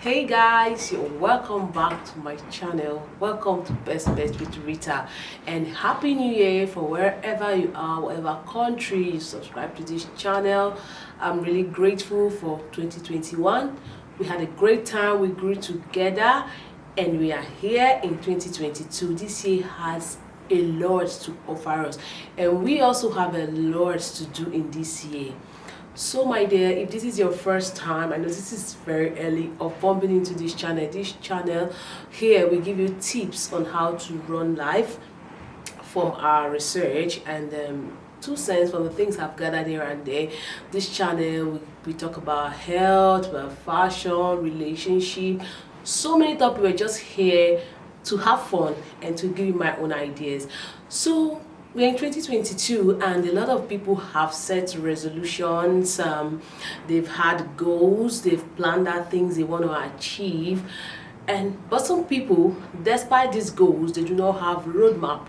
Hey guys, you're welcome back to my channel. Welcome to Best Bet with Rita, and happy new year for wherever you are, whatever country you subscribe to this channel. I'm really grateful for 2021. We had a great time, we grew together, and we are here in 2022. This year has a lot to offer us, and we also have a lot to do in this year. So my dear, if this is your first time, I know this is very early of bumping into this channel here we give you tips on how to run life from our research and 2 cents from the things I've gathered here and there. This channel we talk about health, about fashion, relationship, so many topics. We're just here to have fun and to give you my own ideas. So we're in 2022 and a lot of people have set resolutions. They've had goals, they've planned out things they want to achieve, but some people, despite these goals, they do not have roadmap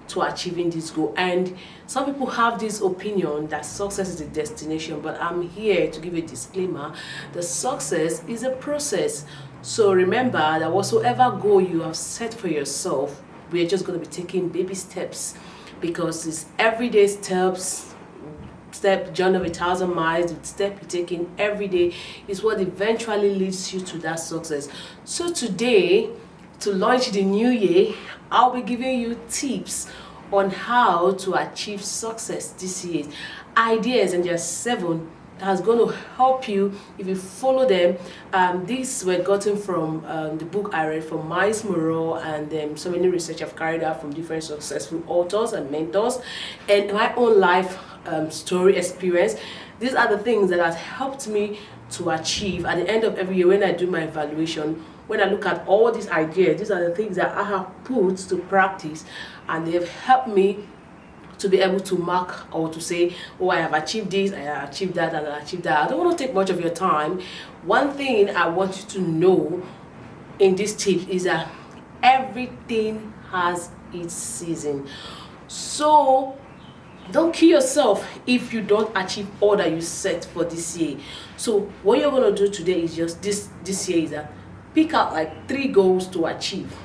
to achieving this goal. And some people have this opinion that success is the destination, but I'm here to give a disclaimer: the success is a process. So remember that whatsoever goal you have set for yourself, we're just going to be taking baby steps, because it's everyday step journey of 1,000 miles. The step you're taking every day is what eventually leads you to that success. So today, to launch the new year, I'll be giving you tips on how to achieve success this year. Ideas, and there are 7 that's going to help you if you follow them. These were gotten from the book I read from Miles Moreau, and so many research I've carried out from different successful authors and mentors, and my own life story experience. These are the things that have helped me to achieve at the end of every year when I do my evaluation. When I look at all these ideas, these are the things that I have put to practice, and they've helped me to be able to mark or to say, oh, I have achieved this, I have achieved that, and I achieved that. I don't want to take much of your time. One thing I want you to know in this tip is that everything has its season. So don't kill yourself if you don't achieve all that you set for this year. So what you're going to do today is just this year is that pick out like 3 goals to achieve.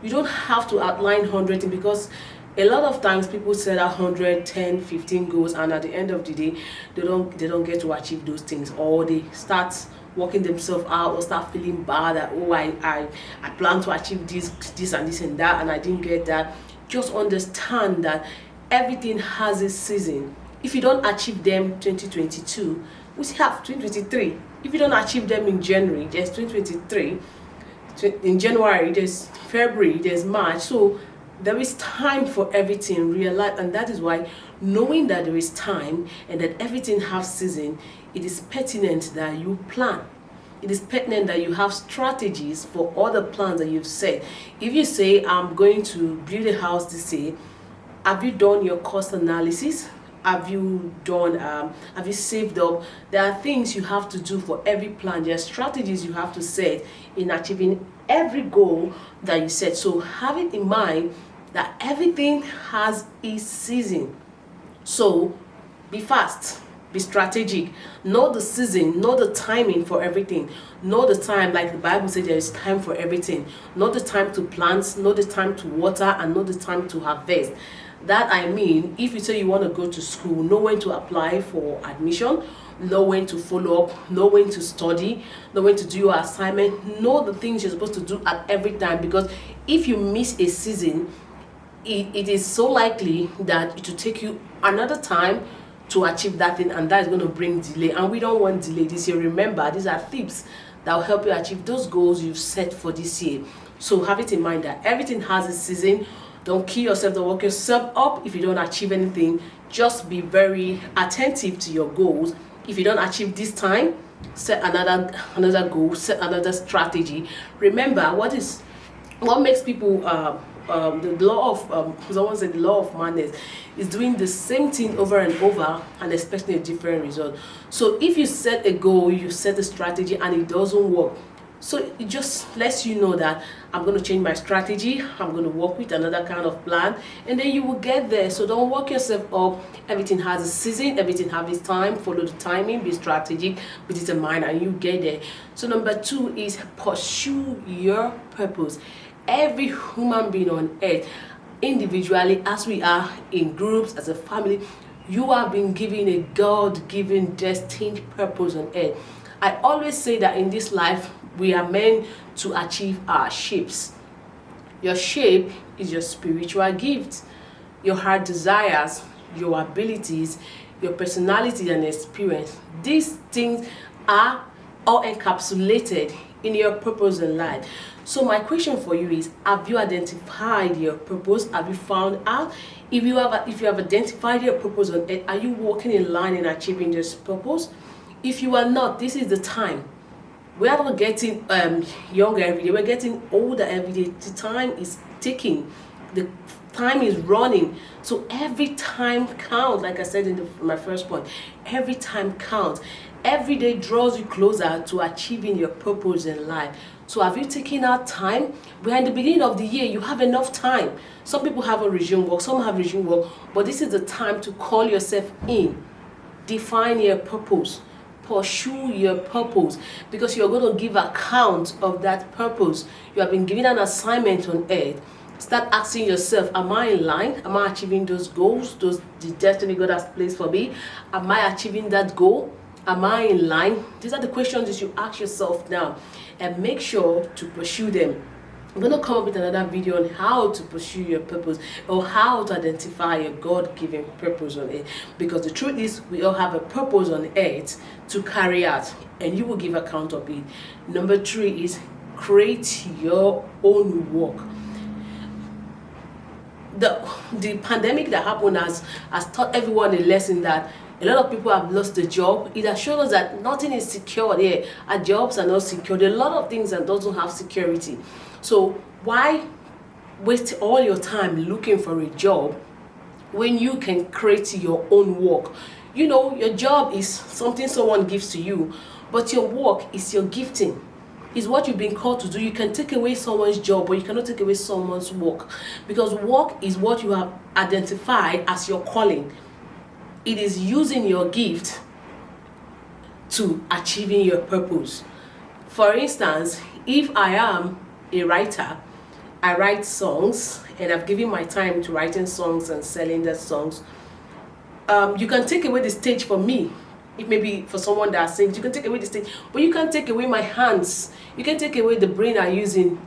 You don't have to outline 100 things, because a lot of times people set 100, 10, 15 goals, and at the end of the day, they don't get to achieve those things, or they start working themselves out, or start feeling bad that, oh, I plan to achieve this and that, and I didn't get that. Just understand that everything has a season. If you don't achieve them 2022, we still have 2023. If you don't achieve them in January, there's 2023. In January, there's February, there's March. So there is time for everything, realize, and that is why knowing that there is time and that everything has season, it is pertinent that you plan. It is pertinent that you have strategies for all the plans that you've set. If you say, I'm going to build a house this year, have you done your cost analysis? Have you saved up? There are things you have to do for every plan. There are strategies you have to set in achieving every goal that you set. So have it in mind that everything has its season. So be fast, be strategic, know the season, know the timing for everything. Know the time, like the Bible says, there is time for everything. Know the time to plant, know the time to water, and know the time to harvest. That I mean, if you say you want to go to school, know when to apply for admission, know when to follow up, know when to study, know when to do your assignment, know the things you're supposed to do at every time. Because if you miss a season, it is so likely that it will take you another time to achieve that thing, and that is going to bring delay, and we don't want delay this year. Remember, these are tips that will help you achieve those goals you've set for this year. So have it in mind that everything has a season. Don't kill yourself, don't work yourself up if you don't achieve anything. Just be very attentive to your goals. If you don't achieve this time, set another goal, set another strategy. Remember, what makes people the law of someone said the law of madness is doing the same thing over and over and expecting a different result. So if you set a goal, you set a strategy, and it doesn't work, So it just lets you know that I'm going to change my strategy, I'm going to work with another kind of plan, and then you will get there. So don't work yourself up. Everything has a season, everything has its time. Follow the timing, be strategic, be determined, and you get there. So number 2 is pursue your purpose. Every human being on earth, individually, as we are in groups, as a family, you have been given a God-given destined purpose on earth. I always say that in this life, we are meant to achieve our shapes. Your shape is your spiritual gift, your heart desires, your abilities, your personality and experience. These things are all encapsulated in your purpose in life. So my question for you is, have you identified your purpose? Have you found out? If you have identified your purpose on earth, are you walking in line in achieving this purpose? If you are not, this is the time. We are not getting younger every day. We're getting older every day. The time is ticking. The time is running. So every time counts. Like I said in my first point, every time counts. Every day draws you closer to achieving your purpose in life. So have you taken out time? We're in the beginning of the year. You have enough time. Some people have a resume work. Some have resume work. But this is the time to call yourself in. Define your purpose. Pursue your purpose, because you're going to give account of that purpose. You have been given an assignment on earth. Start asking yourself, am I in line? Am I achieving those goals, the destiny God has placed for me? Am I achieving that goal? Am I in line? These are the questions you should ask yourself now, and make sure to pursue them. I'm going to come up with another video on how to pursue your purpose, or how to identify your God-given purpose on earth. Because the truth is, we all have a purpose on earth to carry out, and you will give account of it. Number 3 is create your own work. The pandemic that happened has taught everyone a lesson that a lot of people have lost their job. It has shown us that nothing is secure here. Our jobs are not secure. There are a lot of things that doesn't have security. So why waste all your time looking for a job when you can create your own work? You know, your job is something someone gives to you, but your work is your gifting. Is what you've been called to do. You can take away someone's job, but you cannot take away someone's work, because work is what you have identified as your calling. It is using your gift to achieving your purpose. For instance, if I am a writer, I write songs, and I've given my time to writing songs and selling the songs. You can take away the stage for me. It may be for someone that sings, you can take away the stage, but you can't take away my hands. You can take away the brain I use in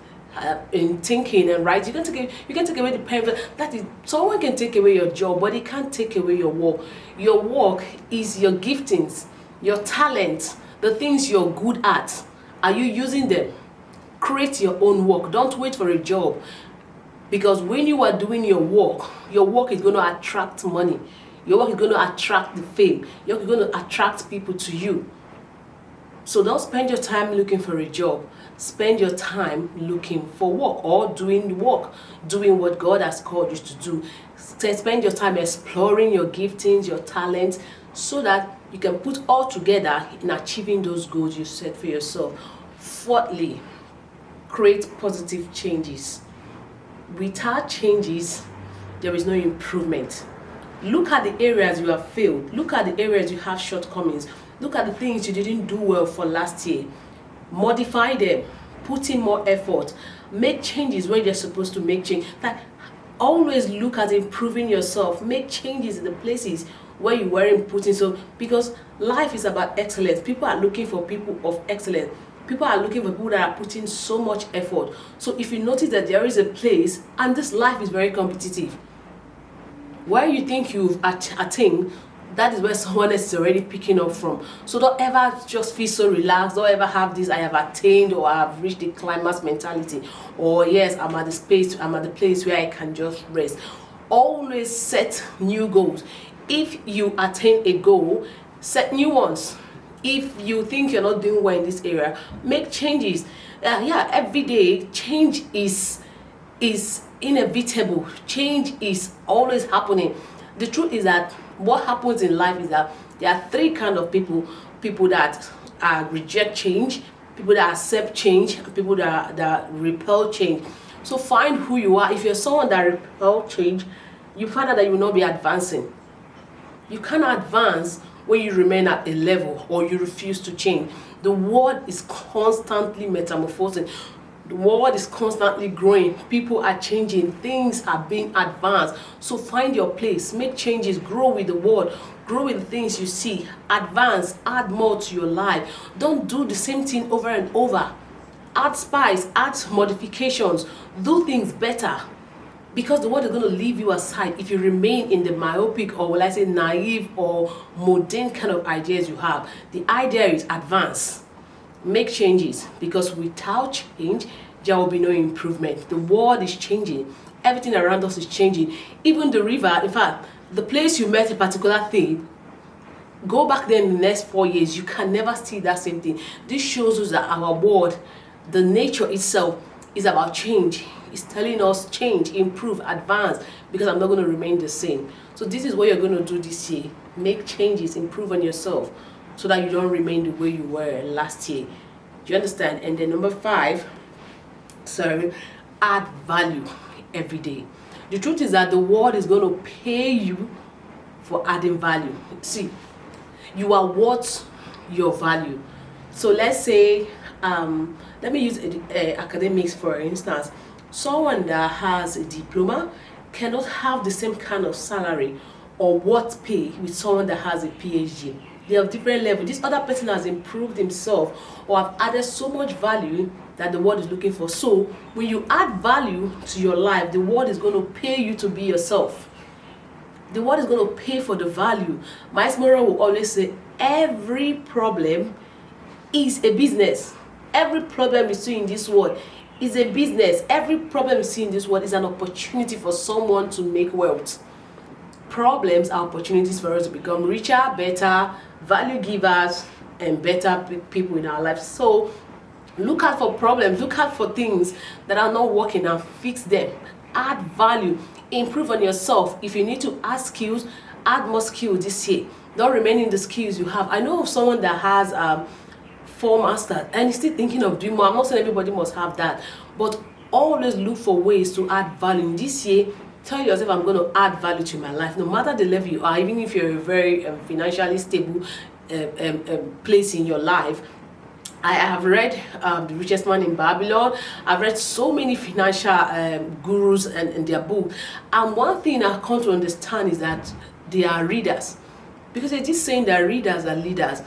thinking and writing. You can take away the pen. That is, someone can take away your job, but they can't take away your work. Your work is your giftings, your talent, the things you're good at. Are you using them? Create your own work. Don't wait for a job, because when you are doing your work is going to attract money. Your work is going to attract the fame. Your work is going to attract people to you. So don't spend your time looking for a job. Spend your time looking for work, or doing the work, doing what God has called you to do. Spend your time exploring your giftings, your talents, so that you can put all together in achieving those goals you set for yourself. Fourthly, create positive changes. Without changes, there is no improvement. Look at the areas you have failed. Look at the areas you have shortcomings. Look at the things you didn't do well for last year. Modify them. Put in more effort. Make changes when you're supposed to make change. Like, always look at improving yourself. Make changes in the places where you weren't putting. So, because life is about excellence. People are looking for people of excellence. People are looking for people that are putting so much effort. So if you notice that there is a place, and this life is very competitive, where you think you've attained, that is where someone else is already picking up from. So don't ever just feel so relaxed. Don't ever have this, I have attained, or I have reached the climax mentality, or yes, I'm at the place where I can just rest. Always set new goals. If you attain a goal, set new ones. If you think you're not doing well in this area, make changes. Every day change is inevitable. Change is always happening. The truth is that what happens in life is that there are 3 kinds of people that reject change, people that accept change, and people that repel change. So find who you are. If you're someone that repel change, you find out that you will not be advancing. You cannot advance when you remain at a level or you refuse to change. The world is constantly metamorphosing. The world is constantly growing. People are changing. Things are being advanced. So find your place. Make changes. Grow with the world. Grow with the things you see. Advance. Add more to your life. Don't do the same thing over and over. Add spice. Add modifications. Do things better. Because the world is going to leave you aside if you remain in the myopic, or will I say naive or modern kind of ideas you have. The idea is advance. Make changes, because without change, there will be no improvement. The world is changing. Everything around us is changing. Even the river, in fact, the place you met a particular thing, go back there in the next 4 years, you can never see that same thing. This shows us that our world, the nature itself, is about change. It's telling us change, improve, advance, because I'm not going to remain the same. So this is what you're going to do this year. Make changes, improve on yourself, so that you don't remain the way you were last year. Do you understand? And then number 5, add value every day. The truth is that the world is going to pay you for adding value. See, you are worth your value. So let's say, let me use academics for instance. Someone that has a diploma cannot have the same kind of salary or what pay with someone that has a PhD. They have different levels. This other person has improved himself or have added so much value that the world is looking for. So when you add value to your life, the world is going to pay you to be yourself. The world is going to pay for the value. Miles Moreau will always say, every problem is a business. Every problem you see in this world is a business. Every problem you see in this world is an opportunity for someone to make wealth. Problems are opportunities for us to become richer, better, value givers, and better people in our lives. So look out for problems, look out for things that are not working and fix them. Add value, improve on yourself. If you need to add skills, add more skills this year. Don't remain in the skills you have. I know of someone that has 4 masters and is still thinking of doing more. I'm not saying everybody must have that, but always look for ways to add value. This year, tell yourself, I'm going to add value to my life, no matter the level you are. Even if you're a very financially stable place in your life. I have read The Richest Man in Babylon. I've read so many financial gurus and their book. And one thing I've come to understand is that they are readers. Because they're just saying that readers are leaders.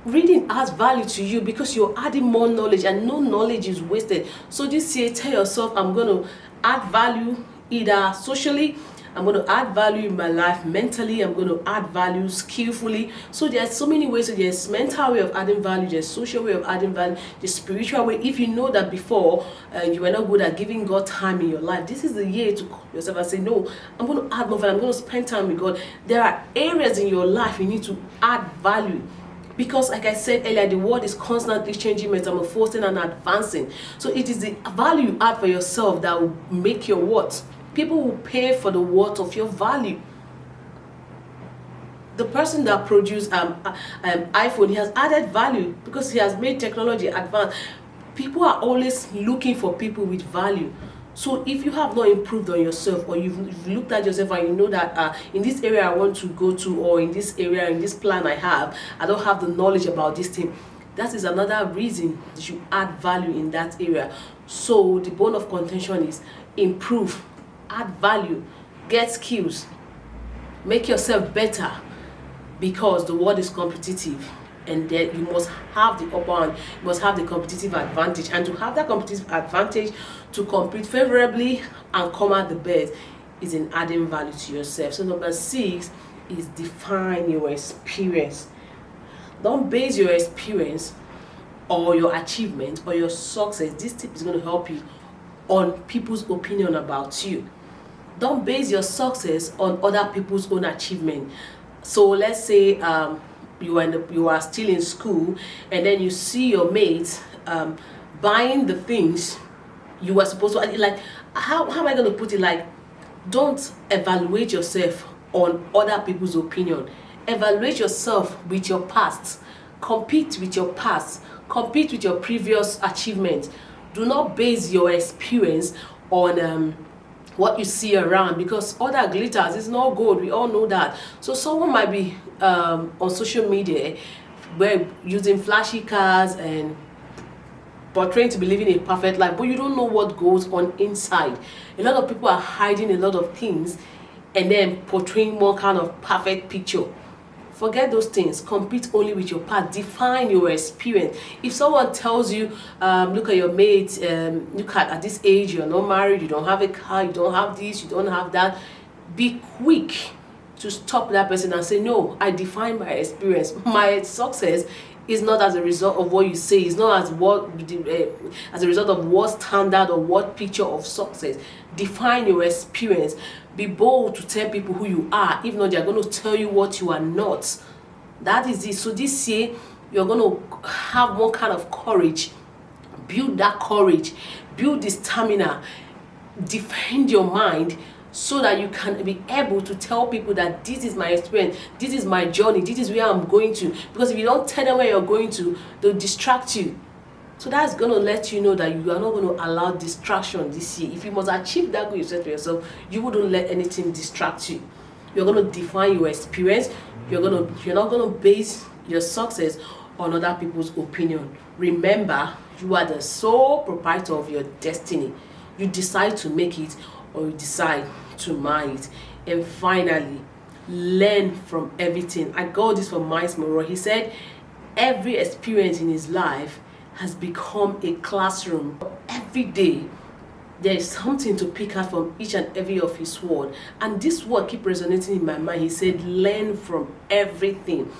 Reading adds value to you because you're adding more knowledge, and no knowledge is wasted. So this year, tell yourself, I'm going to add value either socially, I'm going to add value in my life mentally, I'm going to add value skillfully. So there's so many ways. So there's mental way of adding value, there's social way of adding value, the spiritual way. If you know that before you were not good at giving God time in your life, this is the year to call yourself and say, no, I'm going to add more value, I'm going to spend time with God. There are areas in your life you need to add value. Because like I said earlier, the world is constantly changing, metamorphosing and advancing. So it is the value you add for yourself that will make your worth. People will pay for the worth of your value. The person that produced iPhone, he has added value because he has made technology advance. People are always looking for people with value. So if you have not improved on yourself, or you've looked at yourself and you know that in this area I want to go to, or in this area, in this plan I don't have the knowledge about this thing, that is another reason you should add value in that area. So the bone of contention is improve, add value, get skills, make yourself better, because the world is competitive. And then you must have the upper hand, you must have the competitive advantage. And to have that competitive advantage, to compete favorably and come out the best, is in adding value to yourself. So number 6 is define your experience. Don't base your experience or your achievement or your success. This tip is going to help you on people's opinion about you. Don't base your success on other people's own achievement. So let's say you are still in school, and then you see your mates buying the things you were supposed to, like, how am I going to put it, like, don't evaluate yourself on other people's opinion. Evaluate yourself with your past. compete with your past, compete with your previous achievements. Do not base your experience on what you see around, because all that glitters is not gold. We all know that. So someone might be on social media where using flashy cars and portraying to be living a perfect life, but you don't know what goes on inside. A lot of people are hiding a lot of things and then portraying one kind of perfect picture. Forget those things. Compete only with your past. Define your experience. If someone tells you, look at your mates, look at this age, you're not married, you don't have a car, you don't have this, you don't have that, be quick to stop that person and say, no, I define my experience. My success is not as a result of what you say. It's not as a result of what standard or what picture of success. Define your experience. Be bold to tell people who you are. If not, they're going to tell you what you are not. That is it. So this year, you're going to have one kind of courage. Build that courage. Build the stamina. Defend your mind, so that you can be able to tell people that this is my experience, this is my journey, this is where I'm going to. Because if you don't tell them where you're going to, they'll distract you. So that's going to let you know that you are not going to allow distraction this year. If you must achieve that goal you set for yourself, you wouldn't let anything distract you. You're going to define your experience. You're not going to base your success on other people's opinion. Remember, you are the sole proprietor of your destiny. You decide to make it, or you decide to mar it. And finally, learn from everything. I got this from Miles Monroe. He said every experience in his life has become a classroom. Every day there is something to pick out from each and every of his word, and this word keep resonating in my mind. He said learn from everything.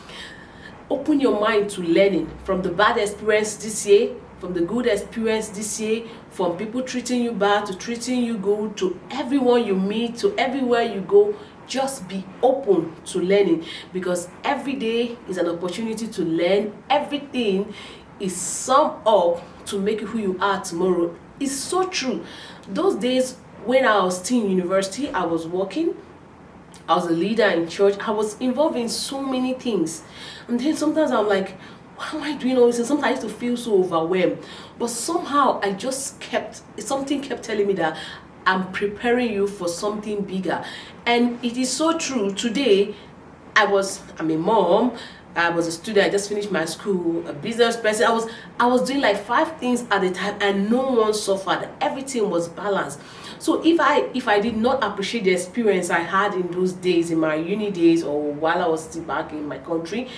Open your mind to learning from the bad experience this year, from the good experience this year, from people treating you bad to treating you good, to everyone you meet, to everywhere you go. Just be open to learning, because every day is an opportunity to learn. Everything is summed up to make you who you are tomorrow. It's so true. Those days when I was still in university, I was working, I was a leader in church, I was involved in so many things. And then sometimes I'm like, why am I doing all this? And sometimes I used to feel so overwhelmed. But somehow something kept telling me that I'm preparing you for something bigger. And it is so true. Today, I'm a mom, I was a student, I just finished my school, a business person. I was doing like 5 things at a time, and no one suffered. Everything was balanced. So if I did not appreciate the experience I had in those days, in my uni days, or while I was still back in my country,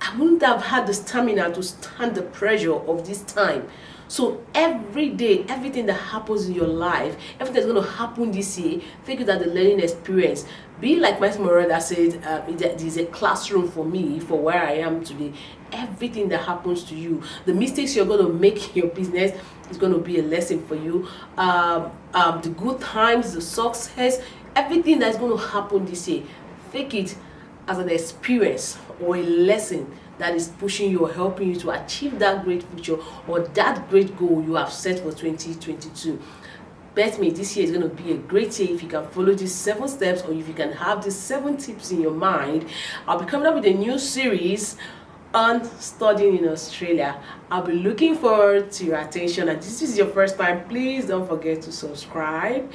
I wouldn't have had the stamina to stand the pressure of this time. So every day, everything that happens in your life, everything that's going to happen this year, think of that the learning experience. Be like Miles Monroe that said, it is a classroom for me, for where I am today. Everything that happens to you, the mistakes you're going to make in your business is going to be a lesson for you. The good times, the success, everything that's going to happen this year, take it as an experience or a lesson that is pushing you or helping you to achieve that great future or that great goal you have set for 2022. Bet me, this year is going to be a great year if you can follow these 7 steps, or if you can have these 7 tips in your mind. I'll be coming up with a new series on studying in Australia. I'll be looking forward to your attention, and if this is your first time, please don't forget to subscribe